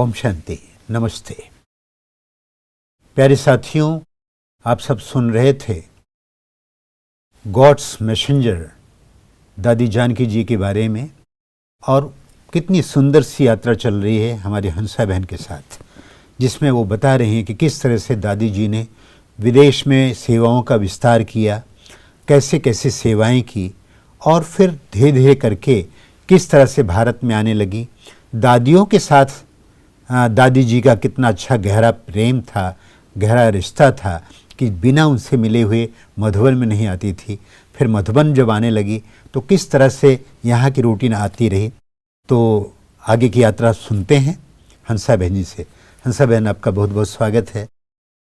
ओम शांति। नमस्ते प्यारे साथियों, आप सब सुन रहे थे गॉड्स मैसेंजर दादी जानकी जी के बारे में, और कितनी सुंदर सी यात्रा चल रही है हमारी हंसा बहन के साथ, जिसमें वो बता रही हैं कि किस तरह से दादी जी ने विदेश में सेवाओं का विस्तार किया, कैसे कैसे सेवाएं की, और फिर धीरे धीरे करके किस तरह से भारत में आने लगी। दादियों के साथ दादी जी का कितना अच्छा गहरा प्रेम था, गहरा रिश्ता था कि बिना उनसे मिले हुए मधुबन में नहीं आती थी। फिर मधुबन जब आने लगी तो किस तरह से यहाँ की रूटीन आती रही। तो आगे की यात्रा सुनते हैं हंसा बहन जी से। हंसा बहन, आपका बहुत बहुत स्वागत है।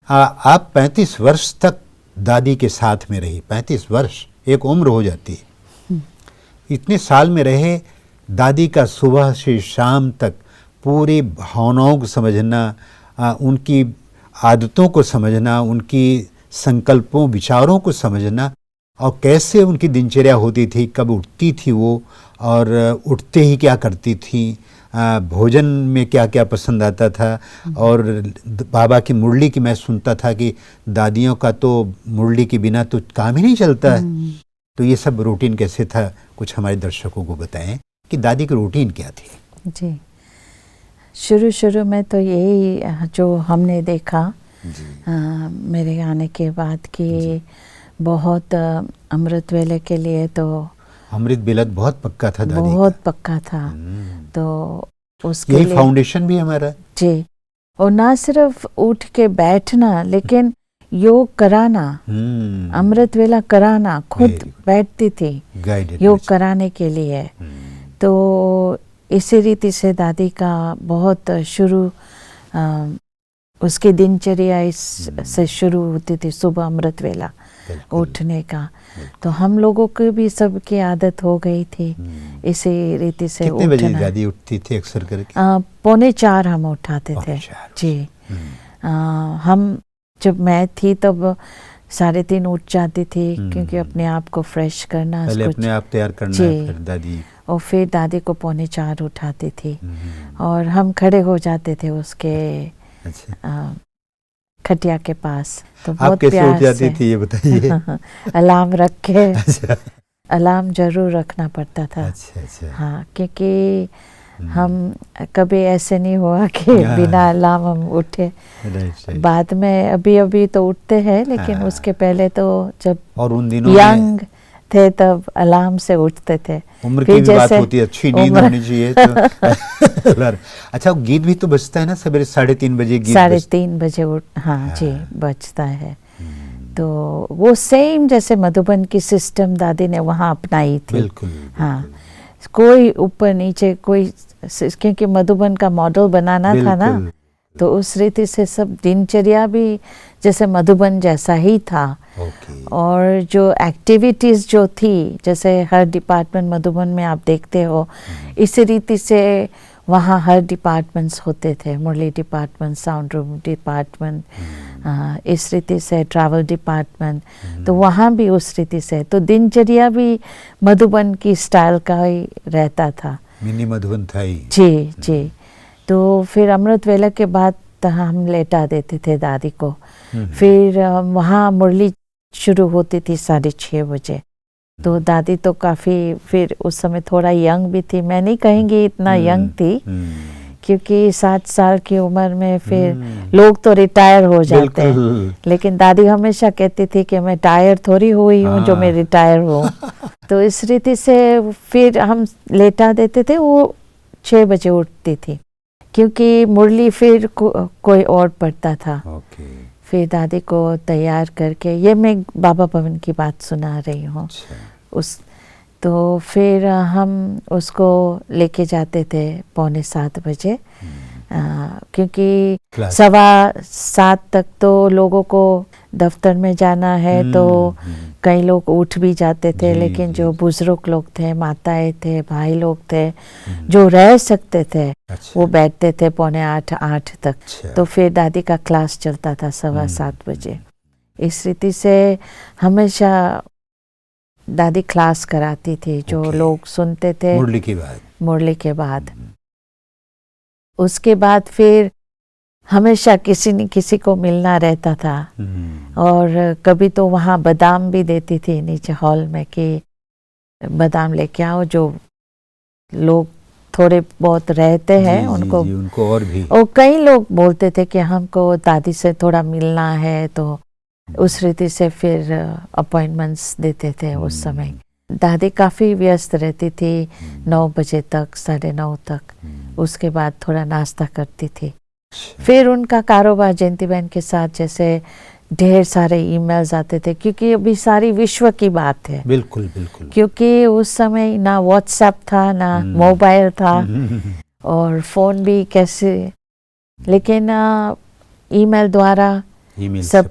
आप 35 वर्ष तक दादी के साथ में रही। 35 वर्ष एक उम्र हो जाती है। इतने साल में रहे, दादी का सुबह से शाम तक पूरी भावनाओं को समझना, उनकी आदतों को समझना, उनकी संकल्पों विचारों को समझना, और कैसे उनकी दिनचर्या होती थी, कब उठती थी वो, और उठते ही क्या करती थी, भोजन में क्या क्या पसंद आता था। और बाबा की मुरली की मैं सुनता था कि दादियों का तो मुरली के बिना तो काम ही नहीं चलता है। तो ये सब रूटीन कैसे था, कुछ हमारे दर्शकों को बताएं कि दादी की रूटीन क्या थी। जी, शुरू में तो यही जो हमने देखा मेरे आने के बाद कि बहुत अमृत वेले के लिए तो अमृत बेला बहुत पक्का था दादी बहुत पक्का था। तो उसके यही लिए फाउंडेशन भी हमारा जी। और ना सिर्फ उठ के बैठना, लेकिन योग कराना, अमृत वेला कराना, खुद बैठती थी योग कराने के लिए। तो इसी रीति से दादी का बहुत शुरू उसकी दिनचर्या से शुरू होती थी, सुबह अमृत वेला उठने का। तो हम लोगों को भी सबकी आदत हो गई थी इसी रीति से कितने बजे दादी उठती थी अक्सर करके? 3:45 हम उठाते थे जी। हम जब मैं थी तब 3:30 उठ जाती थी, क्योंकि अपने आप को फ्रेश करना, पहले अपने आप तैयार करना है, फिर दादी, और फिर दादी को 3:45 उठाती थी। और हम खड़े हो जाते थे उसके खटिया के पास। तो आप बहुत कैसे प्यार उठ जाती थी ये बताइए? अलार्म रख के अलार्म जरूर रखना पड़ता था। हाँ, क्योंकि हम कभी ऐसे नहीं हुआ कि बिना अलार्म हम उठे। बाद में अभी तो उठते हैं, लेकिन उसके पहले तो जब और उन दिनों यंग थे तब अलार्म से उठते थे। उम्र की भी बात होती है, अच्छी नींद होनी चाहिए तो अच्छा, गीत भी तो बजता है ना सवेरे 3:30 बजे गीत 3:30 बजे हाँ जी बजता है। तो वो सेम जैसे मधुबन की सिस्टम दादी ने वहाँ अपनाई थी। बिल्कुल। हाँ, कोई ऊपर नीचे कोई, क्योंकि मधुबन का मॉडल बनाना था ना, तो उस रीति से सब दिनचर्या भी जैसे मधुबन जैसा ही था। और जो एक्टिविटीज़ जो थी, जैसे हर डिपार्टमेंट मधुबन में आप देखते हो, इसी रीति से वहाँ हर डिपार्टमेंट्स होते थे। मुरली डिपार्टमेंट, साउंड रूम डिपार्टमेंट, इस रीति से ट्रैवल डिपार्टमेंट। तो वहाँ भी उस रीति से, तो दिनचर्या भी मधुबन की स्टाइल का ही रहता था। मिनी मधुबन था ही जी। तो फिर अमृत वेला के बाद हम लेटा देते थे दादी को। फिर वहाँ मुरली शुरू होती थी 6:30 बजे। तो दादी तो काफ़ी, फिर उस समय थोड़ा यंग भी थी, मैं नहीं कहेंगी इतना यंग थी, क्योंकि 7 साल की उम्र में फिर लोग तो रिटायर हो जाते हैं, लेकिन दादी हमेशा कहती थी कि मैं टायर थोड़ी हुई हूँ जो मैं रिटायर हूँ। तो इस रीति से फिर हम लेटा देते थे। वो 6 बजे उठती थी, क्योंकि मुरली फिर कोई और पढ़ता था। फिर दादी को तैयार करके, ये मैं बाबा भवन की बात सुना रही हूँ। तो फिर हम उसको लेके जाते थे 6:45 बजे, क्योंकि 7:15 तक तो लोगों को दफ्तर में जाना है। तो कई लोग उठ भी जाते थे, लेकिन जो बुजुर्ग लोग थे, माताएं थे, भाई लोग थे, जो रह सकते थे, वो बैठते थे 7:45-8 तक। तो फिर दादी का क्लास चलता था 7:15 बजे। इस रीति से हमेशा दादी क्लास कराती थी, जो लोग सुनते थे मुरली के बाद। उसके बाद फिर हमेशा किसी न किसी को मिलना रहता था। और कभी तो वहाँ बादाम भी देती थी नीचे हॉल में कि बादाम लेके आओ, जो लोग थोड़े बहुत रहते हैं उनको उनको और भी। और कई लोग बोलते थे कि हमको दादी से थोड़ा मिलना है, तो उस रीति से फिर अपॉइंटमेंट्स देते थे। उस समय दादी काफ़ी व्यस्त रहती थी 9 बजे तक, 9:30 तक। उसके बाद थोड़ा नाश्ता करती थी। फिर उनका कारोबार जयंती बहन के साथ जैसे ढेर सारे ईमेल्स आते थे, क्योंकि अभी सारी विश्व की बात है। बिल्कुल बिल्कुल। क्योंकि उस समय ना व्हाट्सएप था, ना मोबाइल था, और फ़ोन भी कैसे, लेकिन ईमेल द्वारा सब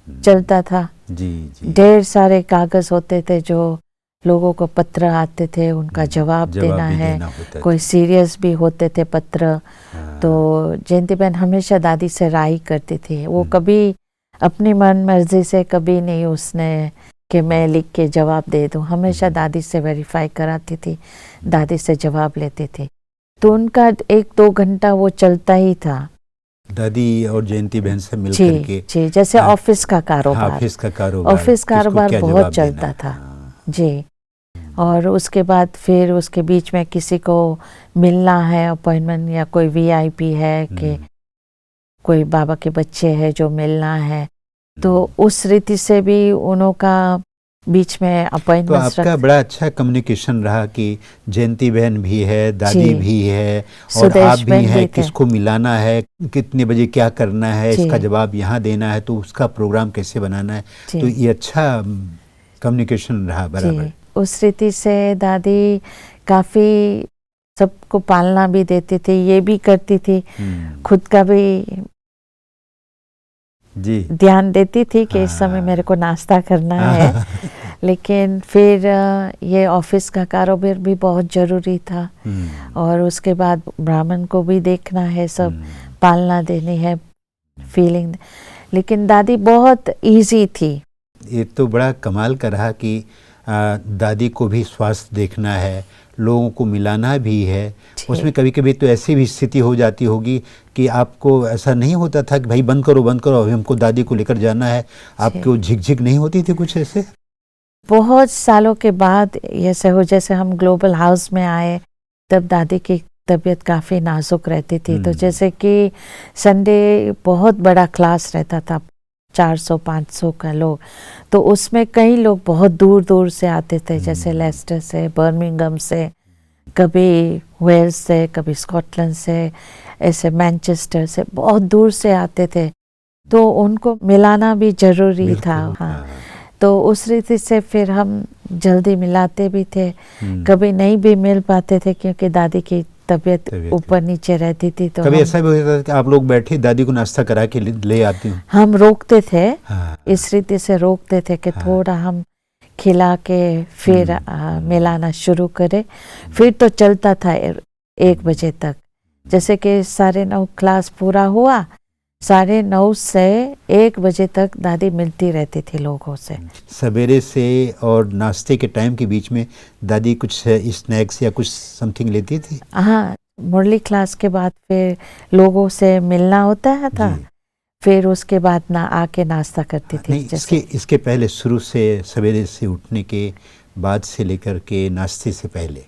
चलता था। जी। ढेर सारे कागज़ होते थे जो लोगों को पत्र आते थे, उनका जवाब देना है। कोई सीरियस भी होते थे पत्र। तो जयंती बहन हमेशा दादी से राय करती थी। वो कभी अपनी मन मर्जी से कभी नहीं उसने कि मैं लिख के जवाब दे दूं। हमेशा दादी से वेरीफाई कराती थी, दादी से जवाब लेती थी। तो उनका 1-2 घंटा वो चलता ही था, दादी और जयंती बहन से मिल करके। जी, जैसे ऑफिस का कारोबार, ऑफिस कारोबार बहुत चलता था जी। और उसके बाद फिर उसके बीच में किसी को मिलना है, अपॉइंटमेंट, या कोई वीआईपी है कि कोई बाबा के बच्चे हैं जो मिलना है, तो उस रीति से भी उन्हों का बीच में अपॉइंटमेंट। तो आपका बड़ा अच्छा कम्युनिकेशन रहा कि जयंती बहन भी है, दादी भी है, और आप भी हैं। किसको मिलाना है, कितने बजे क्या करना है, इसका जवाब यहाँ देना है, तो उसका प्रोग्राम कैसे बनाना है। तो ये अच्छा कम्युनिकेशन रहा बराबर। उस रीति से दादी काफ़ी सबको पालना भी देती थी, ये भी करती थी, खुद का भी ध्यान देती थी कि इस समय मेरे को नाश्ता करना है। लेकिन फिर ये ऑफिस का कारोबार भी बहुत ज़रूरी था, और उसके बाद ब्राह्मण को भी देखना है, सब पालना देनी है, फीलिंग। लेकिन दादी बहुत इजी थी। ये तो बड़ा कमाल का रहा कि दादी को भी स्वास्थ्य देखना है, लोगों को मिलाना भी है। उसमें कभी कभी तो ऐसी भी स्थिति हो जाती होगी कि आपको ऐसा नहीं होता था कि भाई बंद करो अभी हमको दादी को लेकर जाना है। आपको झिकझिक नहीं होती थी कुछ ऐसे? बहुत सालों के बाद ऐसे हो, जैसे हम ग्लोबल हाउस में आए तब दादी की तबीयत काफ़ी नाजुक रहती थी। तो जैसे कि संडे बहुत बड़ा क्लास रहता था, 400-500 का लोग, तो उसमें कई लोग बहुत दूर दूर से आते थे, जैसे लेस्टर से, बर्मिंघम से, कभी वेल्स से, कभी स्कॉटलैंड से, ऐसे मैनचेस्टर से, बहुत दूर से आते थे। तो उनको मिलाना भी ज़रूरी था। हाँ, तो उस रीति से फिर हम जल्दी मिलाते भी थे। कभी नहीं भी मिल पाते थे क्योंकि दादी की तबीयत ऊपर नीचे रहती थी। तो कभी ऐसा भी होता था कि आप लोग बैठे, दादी को नाश्ता करा के ले आती हूँ। हम रोकते थे। इस रीति से रोकते थे कि थोड़ा हम खिला के फिर मिलाना शुरू करें। फिर तो चलता था 1 बजे तक। जैसे कि 9:30 क्लास पूरा हुआ, 9:30 से 1 बजे तक दादी मिलती रहती थी लोगों से। सवेरे से और नाश्ते के टाइम के बीच में दादी कुछ स्नैक्स या कुछ समथिंग लेती थी? हाँ, मुरली क्लास के बाद फिर लोगों से मिलना होता था। फिर उसके बाद आके नाश्ता करती थी। नहीं, इसके पहले शुरू से सवेरे से उठने के बाद से लेकर के नाश्ते से पहले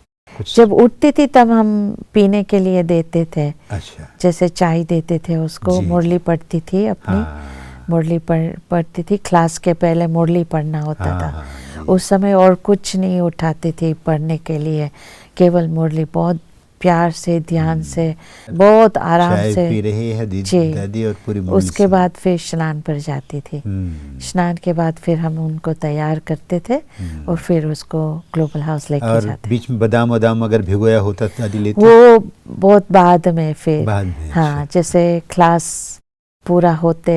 जब उठती थी तब हम पीने के लिए देते थे। अच्छा। जैसे चाय देते थे उसको। मुरली पढ़ती थी अपनी। मुरली पढ़ती थी। क्लास के पहले मुरली पढ़ना होता था। उस समय और कुछ नहीं उठाती थी पढ़ने के लिए, केवल मुरली। बहुत प्यार से, ध्यान से, बहुत आराम से पी रही है दादी, और पूरी मुरली। उसके बाद फिर स्नान पर जाती थी। स्नान के बाद फिर हम उनको तैयार करते थे और फिर उसको ग्लोबल हाउस लेके जाते। बीच में बादाम अगर भिगोया होता दादी लेती? वो बहुत बाद में फिर बाद में। हाँ, जैसे क्लास पूरा होते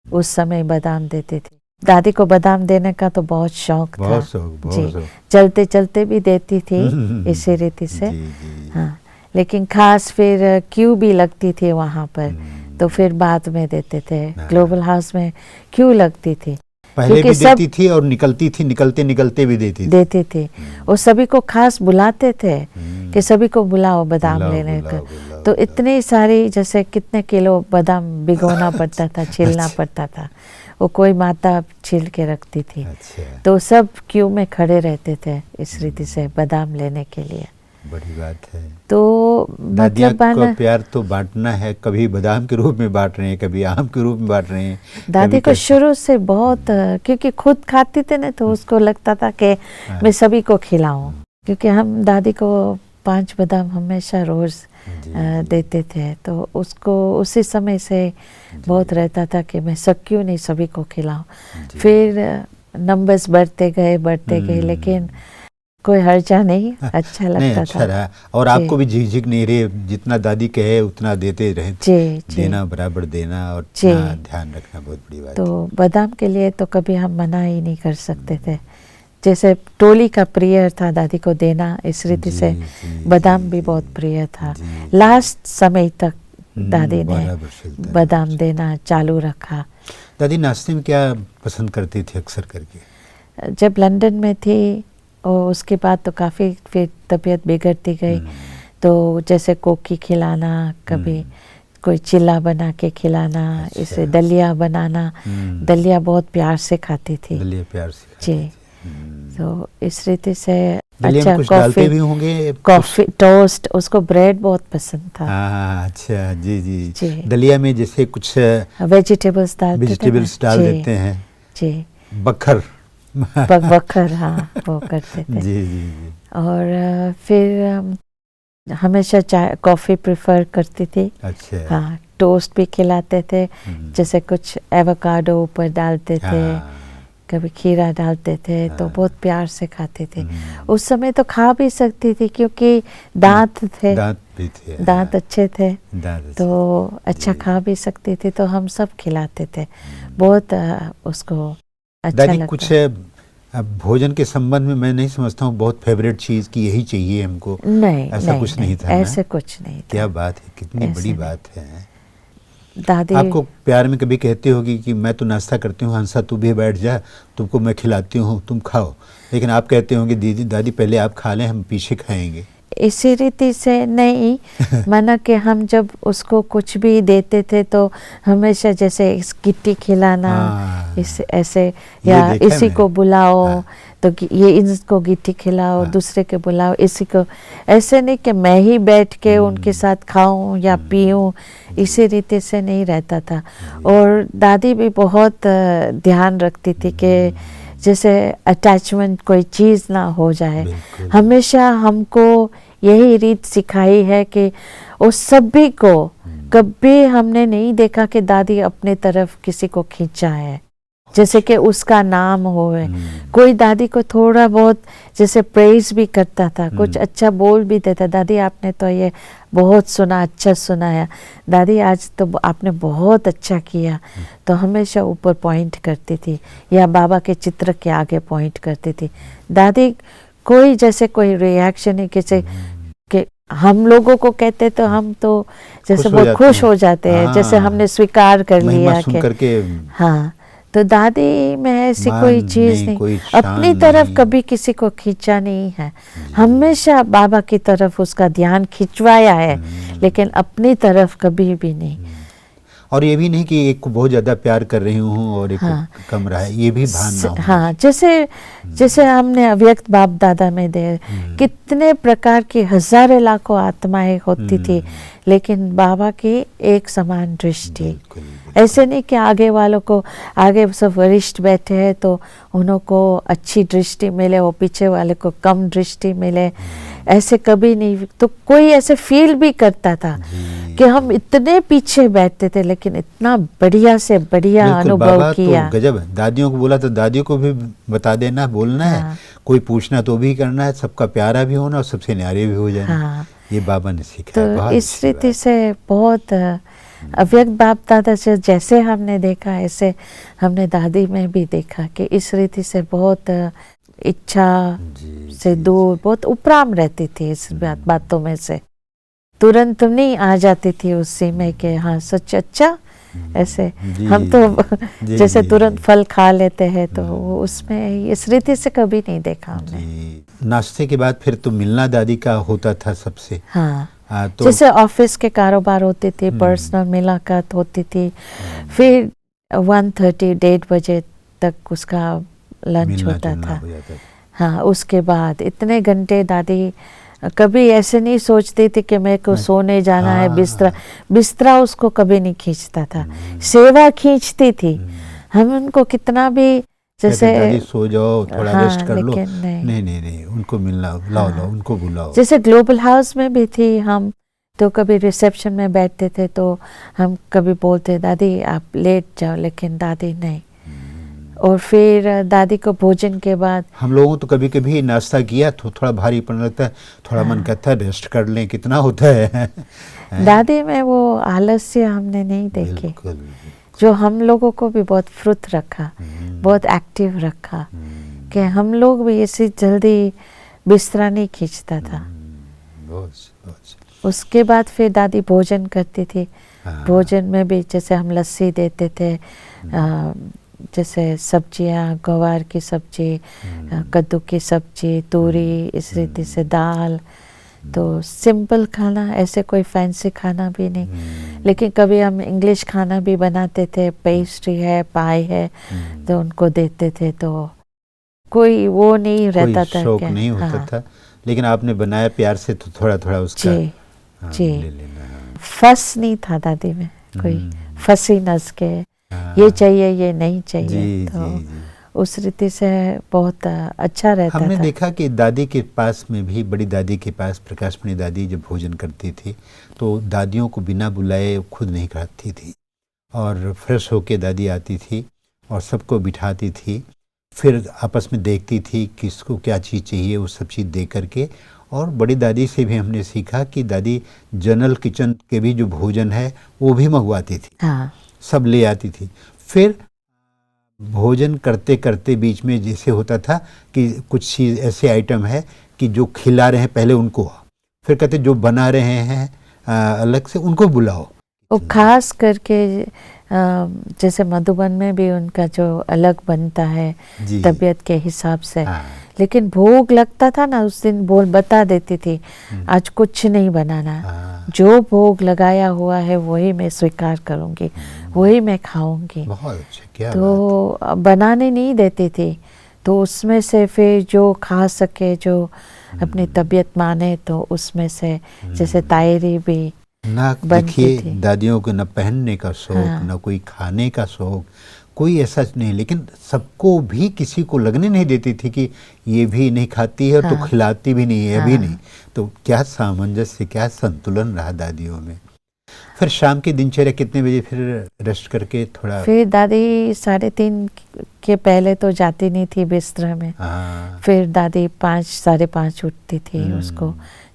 उस समय बादाम देते थे। दादी को बादाम देने का तो बहुत शौक था। बहुत शौक। चलते चलते भी देती थी इसी रीति से। हाँ, लेकिन खास फिर क्यू भी लगती थी वहाँ पर, तो फिर बाद में देते थे। ग्लोबल हाउस में क्यू लगती थी, पहले भी देती थी और निकलती थी, निकलते भी देती थी। और सभी को खास बुलाते थे कि सभी को बुलाओ बादाम लेने का। तो इतनी सारी, जैसे कितने किलो बादाम भिगोना पड़ता था, छीलना पड़ता था, वो कोई माता छील के रखती थी। अच्छा, तो सब क्यू में खड़े रहते थे इस रीति से बादाम लेने के लिए। बड़ी बात है। तो दादियाँ मतलब का प्यार तो बांटना है, कभी बादाम के रूप में बांट रहे हैं, कभी आम के रूप में बांट रहे हैं। दादी को शुरू से बहुत, क्योंकि खुद खाती थे ना, तो उसको लगता था कि मैं सभी को खिलाऊं, क्योंकि हम दादी को 5 बादाम हमेशा रोज देते थे। तो उसको उसी समय से बहुत रहता था कि मैं सब क्यों नहीं सभी को खिलाऊं। फिर नंबर्स बढ़ते गए, लेकिन कोई हर्जा नहीं, अच्छा लगता नहीं, अच्छा था। रहा। और आपको भी झिझक नहीं रही, जितना दादी कहे उतना देते रहे। जी। देना, बराबर देना और ध्यान रखना बहुत बड़ी बात है। तो बादाम के लिए तो कभी हम मना ही नहीं कर सकते थे। जैसे टोली का प्रिय था दादी को देना, इस रीति से बादाम भी बहुत प्रिय था। लास्ट समय तक दादी ने बादाम देना चालू रखा। दादी नाश्ते में क्या पसंद करती थी अक्सर करके? जब लंदन में थी और उसके बाद तो काफ़ी फिर तबीयत बिगड़ती गई, तो जैसे कोकी खिलाना, कभी कोई चिल्ला बना के खिलाना, इसे दलिया बनाना। दलिया बहुत प्यार से खाती थी। दलिया प्यार से जी। तो इस रीति से अच्छा, कुछ डालते भी होंगे? कॉफी, टोस्ट, उसको ब्रेड बहुत पसंद था। हाँ, अच्छा, जी। दलिया में जैसे कुछ वेजिटेबल्स डाल देते हैं। जी। बखर, हाँ, वो करते थे। जी। और फिर हमेशा चाय कॉफ़ी प्रेफर करती थी। अच्छा। हाँ, टोस्ट भी खिलाते थे, जैसे कुछ एवोकाडो ऊपर डालते थे, कभी खीरा डालते थे, तो बहुत प्यार से खाते थे। उस समय तो खा भी सकती थी, क्योंकि दांत भी थे, दांत अच्छे थे, तो अच्छा खा भी सकती थी। तो हम सब खिलाते थे, बहुत उसको अच्छा लगता। कुछ भोजन के संबंध में मैं नहीं समझता हूँ बहुत फेवरेट चीज़ की यही चाहिए हमको, नहीं, ऐसा कुछ नहीं था। ऐसे कुछ नहीं था। क्या बात है, कितनी बड़ी बात है। दादी आपको प्यार में कभी कहती होगी कि मैं तो नाश्ता करती हूँ, हंसा तू भी बैठ जा, तुमको मैं खिलाती हूँ, तुम खाओ, लेकिन आप कहते होंगे दीदी दादी पहले आप खा लें, हम पीछे खाएंगे? इसी रीति से नहीं, माना कि हम जब उसको कुछ भी देते थे तो हमेशा जैसे गिट्टी खिलाना, इस ऐसे, या इसी को बुलाओ तो ये इसको गिट्टी खिलाओ, दूसरे के बुलाओ, इसी को, ऐसे नहीं कि मैं ही बैठ के उनके साथ खाऊं या पीऊं, इसी रीति से नहीं रहता था। और दादी भी बहुत ध्यान रखती थी कि जैसे अटैचमेंट कोई चीज़ ना हो जाए। हमेशा हमको यही रीत सिखाई है कि उस सभी को कभी हमने नहीं देखा कि दादी अपने तरफ किसी को खींचा है, जैसे कि उसका नाम होवे। कोई दादी को थोड़ा बहुत जैसे प्रेज भी करता था, कुछ अच्छा बोल भी देता, दादी आपने तो ये बहुत सुना, अच्छा सुनाया, दादी आज तो आपने बहुत अच्छा किया, तो हमेशा ऊपर पॉइंट करती थी, या बाबा के चित्र के आगे पॉइंट करती थी। दादी कोई जैसे कोई रिएक्शन है किसी के हम लोगों को कहते तो हम तो जैसे बहुत खुश हो जाते हैं, जैसे हमने स्वीकार कर लिया कि हाँ। तो दादी में ऐसी कोई चीज़ नहीं, अपनी तरफ कभी किसी को खींचा नहीं है, हमेशा बाबा की तरफ उसका ध्यान खिंचवाया है, लेकिन अपनी तरफ कभी भी नहीं। और ये भी नहीं कि एक को बहुत ज़्यादा प्यार कर रही हूँ और एक को कम रहा है, ये भी भान ना हो। हाँ, जैसे हमने अव्यक्त बाप दादा में दे कितने प्रकार की हजारों लाखों आत्माएं होती थी, लेकिन बाबा की एक समान दृष्टि। ऐसे नहीं कि आगे वालों को, आगे सब वरिष्ठ बैठे हैं तो उनको अच्छी दृष्टि मिले, वो पीछे वाले को कम दृष्टि मिले, ऐसे कभी नहीं। तो कोई ऐसे फील भी करता था कि हम इतने पीछे बैठते थे, लेकिन इतना बढ़िया से बढ़िया अनुभव किया। तो गजब, दादियों को बोला तो दादियों को भी बता देना, बोलना है, कोई पूछना तो भी करना है, सबका प्यारा भी होना और सबसे न्यारे भी हो जाना। ये बाबा ने सिखाया। तो इस रीति से बहुत अव्यक्त बाप दादा से जैसे हमने देखा, ऐसे हमने दादी में भी देखा कि इस रीति से बहुत इच्छा से दूर, बहुत उपराम रहती थी इस बातों में से, तुरंत नहीं आ जाती थी उसी में कि हाँ सच अच्छा। ऐसे हम तो जैसे तुरंत फल खा लेते हैं, तो उसमें इस रीति से कभी नहीं देखा हमने। नाश्ते के बाद फिर तो मिलना दादी का होता था सबसे। हाँ, तो जैसे ऑफिस के कारोबार होते थे, पर्सनल मुलाकात होती थी, फिर 1:30 1:30 तक उसका लंच मिलना होता जुलना था। हो जाता था। हाँ, उसके बाद इतने घंटे दादी कभी ऐसे नहीं सोचती थी कि मेरे को सोने जाना है, बिस्तरा उसको कभी नहीं खींचता था, सेवा खींचती थी। हम उनको कितना भी जैसे दादी सो जाओ, थोड़ा रेस्ट कर लो, लेकिन नहीं नहीं नहीं, उनको मिलना, लाओ लाओ उनको बुलाओ। जैसे ग्लोबल हाउस में भी थी हम, तो कभी रिसेप्शन में बैठते थे तो हम कभी बोलते दादी आप लेट जाओ, लेकिन दादी नहीं। और फिर दादी को भोजन के बाद हम लोगों तो कभी कभी नाश्ता किया तो थोड़ा भारी पड़ने लगता है, थोड़ा मन करता है रेस्ट कर लें, कितना होता है। दादी में वो आलस्य हमने नहीं देखे, बिल्कुल। जो हम लोगों को भी बहुत फुर्त रखा, बहुत एक्टिव रखा, कि हम लोग भी ऐसी जल्दी बिस्तरा नहीं खींचता था। बहुत। उसके बाद फिर दादी भोजन करती थी। भोजन में भी जैसे हम लस्सी देते थे, जैसे सब्जियां, गवार की सब्जी, कद्दू की सब्जी, तूरी, इस रीति से दाल, तो सिंपल खाना, ऐसे कोई फैंसी खाना भी नहीं। लेकिन कभी हम इंग्लिश खाना भी बनाते थे, पेस्ट्री है, पाई है, तो उनको देते थे। तो कोई वो नहीं रहता था, शौक नहीं होता था, लेकिन आपने बनाया प्यार से तो थोड़ा थोड़ा उसका जी ले लेना। फस नहीं था दादी में, कोई फसी नस के ये चाहिए ये नहीं चाहिए, तो उस रीति से बहुत अच्छा रहता था। हमने देखा कि दादी के पास में भी, बड़ी दादी के पास, प्रकाशमणि दादी जब भोजन करती थी तो दादियों को बिना बुलाए खुद नहीं खाती थी, और फ्रेश होके दादी आती थी और सबको बिठाती थी, फिर आपस में देखती थी किसको क्या चीज़ चाहिए, वो सब चीज़ दे करके। और बड़ी दादी से भी हमने सीखा कि दादी जनरल किचन के भी जो भोजन है वो भी मंगवाती थी, सब ले आती थी। फिर भोजन करते करते बीच में जैसे होता था कि कुछ चीज़ ऐसे आइटम है कि जो खिला रहे हैं पहले उनको, फिर कहते जो बना रहे हैं अलग से उनको बुलाओ। वो खास करके जैसे मधुबन में भी उनका जो अलग बनता है तबीयत के हिसाब से, लेकिन भोग लगता था ना उस दिन बता देती थी आज कुछ नहीं बनाना, जो भोग लगाया हुआ है वही मैं स्वीकार करूंगी, वही मैं खाऊंगी। बहुत अच्छा, क्या तो बनाने नहीं देती थी, तो उसमें से फिर जो खा सके, जो अपनी तबीयत माने, तो उसमें से जैसे तायरी भी ना। देखिए दादियों को न पहनने का शौक, न कोई खाने का शौक, कोई ऐसा नहीं, लेकिन सबको भी किसी को लगने नहीं देती थी कि ये भी नहीं खाती है और तो खिलाती भी नहीं है, भी नहीं। तो क्या सामंजस्य, क्या संतुलन रहा दादियों में। फिर शाम की दिनचर्या कितने बजे फिर रेस्ट करके थोड़ा? फिर दादी 3:30 के पहले तो जाती नहीं थी बिस्तर में। फिर दादी 5 साढ़े 5 उठती थी, उसको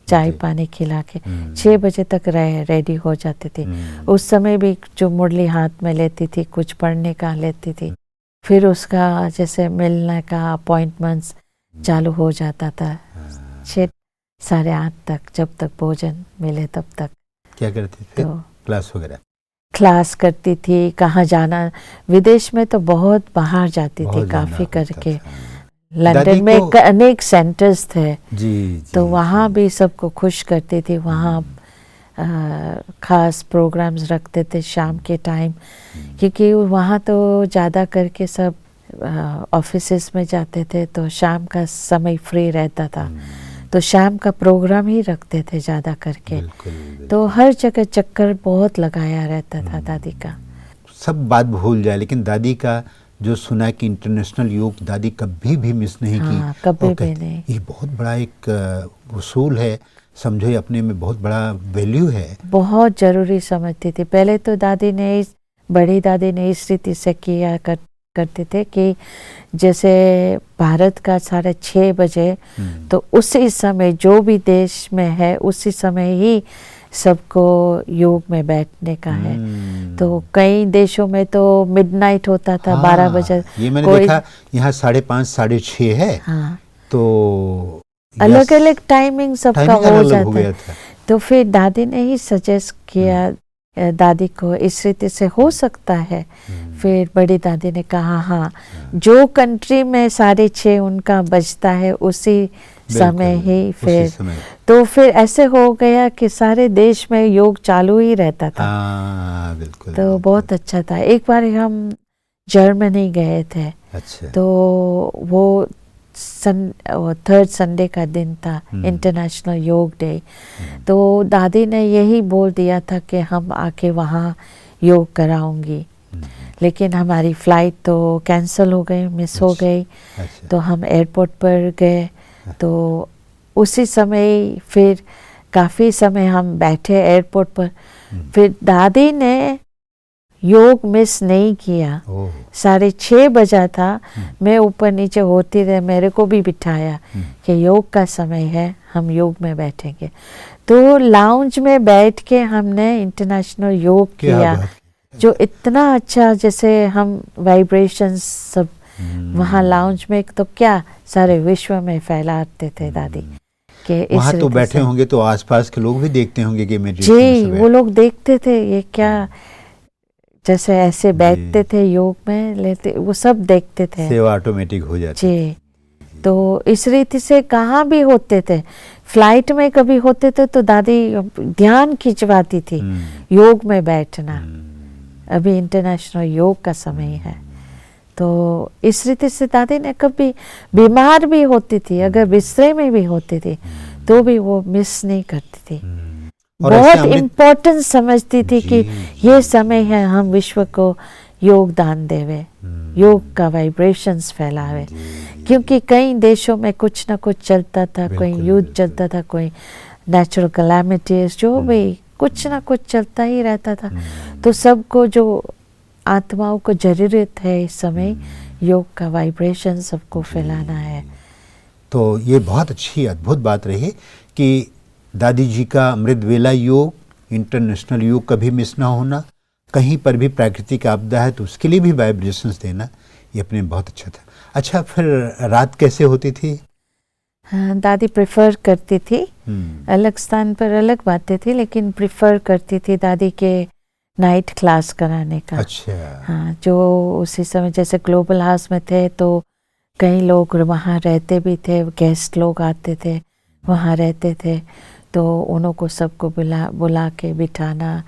चाय पानी खिला के 6 बजे तक रेडी हो जाती थी। उस समय भी जो मुरली हाथ में लेती थी, कुछ पढ़ने का लेती थी, फिर उसका जैसे मिलने का अपॉइंटमेंट्स चालू हो जाता था 6 साढ़े 8 तक, जब तक भोजन मिले तब तक। क्या करती थी? तो क्लास वगैरह? क्लास करती थी, कहाँ जाना, विदेश में तो बहुत बाहर जाती थी, काफी करके। लंदन में अनेक सेंटर्स थे, तो वहाँ भी सबको खुश करती थी। वहाँ खास प्रोग्राम्स रखते थे शाम के टाइम, क्योंकि वहाँ तो ज़्यादा करके सब ऑफिसेस में जाते थे, तो शाम का समय फ्री रहता था, तो शाम का प्रोग्राम ही रखते थे ज़्यादा करके। तो हर जगह चक्कर बहुत लगाया रहता था दादी का। सब बात भूल जाए, लेकिन दादी का जो सुना कि इंटरनेशनल योग दादी कभी भी मिस नहीं की। कभी भी नहीं। ये बहुत बड़ा एक उसूल है, समझो, अपने में बहुत बड़ा वैल्यू है। बहुत जरूरी समझती थी। पहले तो बड़ी दादी ने इस रीति से किया करते थे कि जैसे भारत का 6:30 बजे, तो उसी समय जो भी देश में है उसी समय ही सबको योग में बैठने का है। तो कई देशों में तो मिडनाइट होता था, 12 बजे। ये मैंने देखा, यहाँ 5:30 6:30 है। तो अलग अलग टाइमिंग सबका हो जाता था। तो फिर दादी ने ही सजेस्ट किया दादी को, इस रीति से हो सकता है। फिर बड़ी दादी ने कहा हाँ, जो कंट्री में 6:30 उनका बजता है उसी समय ही उसी फिर समय। तो फिर ऐसे हो गया कि सारे देश में योग चालू ही रहता था। हाँ बिल्कुल। तो बहुत अच्छा था। एक बार हम जर्मनी गए थे, अच्छा। तो वो थर्ड संडे का दिन था, इंटरनेशनल योग डे। तो दादी ने यही बोल दिया था कि हम आके वहाँ योग कराऊंगी, लेकिन हमारी फ्लाइट तो कैंसिल हो गई, मिस हो गई। अच्छा। तो हम एयरपोर्ट पर गए, तो उसी समय फिर काफ़ी समय हम बैठे एयरपोर्ट पर। फिर दादी ने योग मिस नहीं किया। ओह। 6:30 बजा था, मैं ऊपर नीचे होती रही, मेरे को भी बिठाया कि योग का समय है, हम योग में बैठेंगे। तो लाउंज में बैठ के हमने इंटरनेशनल योग क्या किया, बात। जो इतना अच्छा, जैसे हम वाइब्रेशंस सब वहाँ लाउंज में, तो क्या सारे विश्व में फैलाते थे दादी के। वहाँ तो बैठे होंगे तो आसपास के लोग भी देखते होंगे कि मेडिटेशन जी, में वो लोग देखते थे ये क्या, जैसे ऐसे बैठते थे योग में लेते, वो सब देखते थे। सेवा ऑटोमेटिक हो जाती जी। तो इस रीति से कहाँ भी होते थे, फ्लाइट में कभी होते थे तो दादी ध्यान खिंचवाती थी योग में बैठना। अभी इंटरनेशनल योग का समय है, तो इस रीति से दादी ने कभी बीमार भी होती थी, अगर बिस्तरे में भी होती थी, तो भी वो मिस नहीं करती थी। बहुत इम्पोर्टेंट समझती थी कि ये समय है, हम विश्व को योगदान देवे, योग का वाइब्रेशंस फैलावे। क्योंकि कई देशों में कुछ ना कुछ चलता था, कोई युद्ध चलता था, कोई नेचुरल कैलामिटीज, जो भी कुछ ना कुछ चलता ही रहता था। तो सबको, जो आत्माओं को जरूरत है इस समय, योग का वाइब्रेशन सबको फैलाना है। तो ये बहुत अच्छी अद्भुत बात रही कि दादी जी का अमृत वेला योग, इंटरनेशनल योग कभी मिस ना होना, कहीं पर भी प्राकृतिक आपदा है तो उसके लिए भी वाइब्रेशंस देना, ये अपने बहुत अच्छा था। अच्छा, फिर रात कैसे होती थी? हाँ, दादी प्रेफर करती थी, अलग स्थान पर अलग बातें थी, लेकिन प्रेफर करती थी दादी के नाइट क्लास कराने का। अच्छा। हाँ, जो उसी समय जैसे ग्लोबल हाउस में थे तो कई लोग वहाँ रहते भी थे, गेस्ट लोग आते थे, वहाँ रहते थे, तो उन्हों को सबको बुला के बिठाना,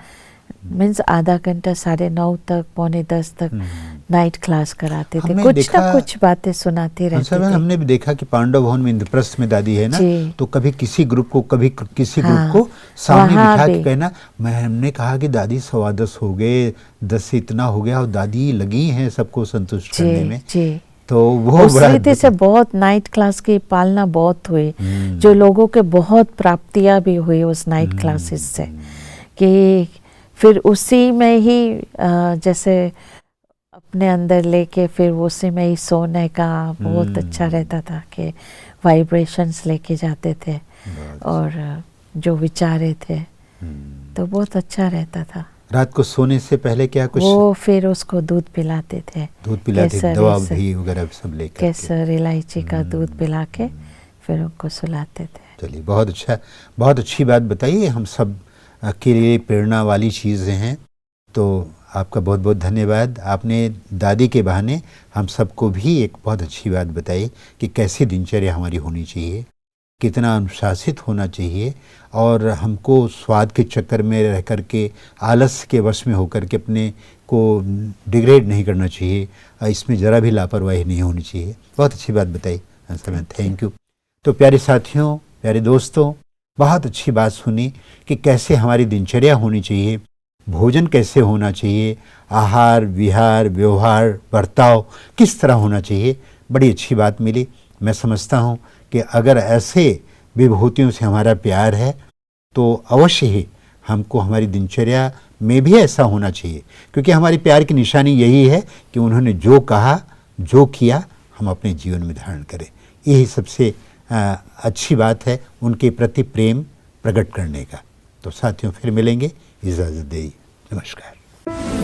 मीन्स आधा घंटा 9:30 तक 9:45 तक नाइट क्लास कराते थे, कुछ ना कुछ बातें सुनाती रहती थी। हमने भी देखा कि पांडव भवन में इंद्रप्रस्थ में दादी है ना, तो कभी किसी ग्रुप को, कभी किसी ग्रुप को सामने बिठा के कहना, हमने कहा कि दादी 10:15 हो गए, 10 से इतना हो गया और दादी लगी हैं सबको संतुष्ट करने में। जी। तो वो उस रीति से बहुत नाइट क्लास की पालना बहुत हुई, जो लोगों के बहुत प्राप्तियां भी हुई उस नाइट क्लासेस से, कि फिर उसी में ही जैसे अपने अंदर लेके फिर उसी में ही सोने का बहुत अच्छा रहता था कि वाइब्रेशंस लेके जाते थे और जो विचारे थे, तो बहुत अच्छा रहता था। रात को सोने से पहले क्या कुछ? वो फिर उसको दूध पिलाते थे, दवा भी वगैरह सब लेकर, केसर इलायची का दूध पिला के फिर उनको सुलाते थे। चलिए, बहुत अच्छा, बहुत अच्छी बात बताइए, हम सब के लिए प्रेरणा वाली चीज़ें हैं। तो आपका बहुत बहुत धन्यवाद। आपने दादी के बहाने हम सबको भी एक बहुत अच्छी बात बताई कि कैसी दिनचर्या हमारी होनी चाहिए, कितना अनुशासित होना चाहिए, और हमको स्वाद के चक्कर में रह कर के, आलस के वश में होकर के अपने को डिग्रेड नहीं करना चाहिए, इसमें ज़रा भी लापरवाही नहीं होनी चाहिए। बहुत अच्छी बात बताई हंसा, थैंक यू। तो प्यारे साथियों, प्यारे दोस्तों, बहुत अच्छी बात सुनी कि कैसे हमारी दिनचर्या होनी चाहिए, भोजन कैसे होना चाहिए, आहार विहार व्यवहार बर्ताव किस तरह होना चाहिए, बड़ी अच्छी बात मिली। मैं समझता हूँ कि अगर ऐसे विभूतियों से हमारा प्यार है तो अवश्य ही हमको हमारी दिनचर्या में भी ऐसा होना चाहिए, क्योंकि हमारी प्यार की निशानी यही है कि उन्होंने जो कहा, जो किया, हम अपने जीवन में धारण करें। यही सबसे अच्छी बात है, उनके प्रति प्रेम प्रकट करने का। तो साथियों, फिर मिलेंगे, इजाज़त दें, नमस्कार।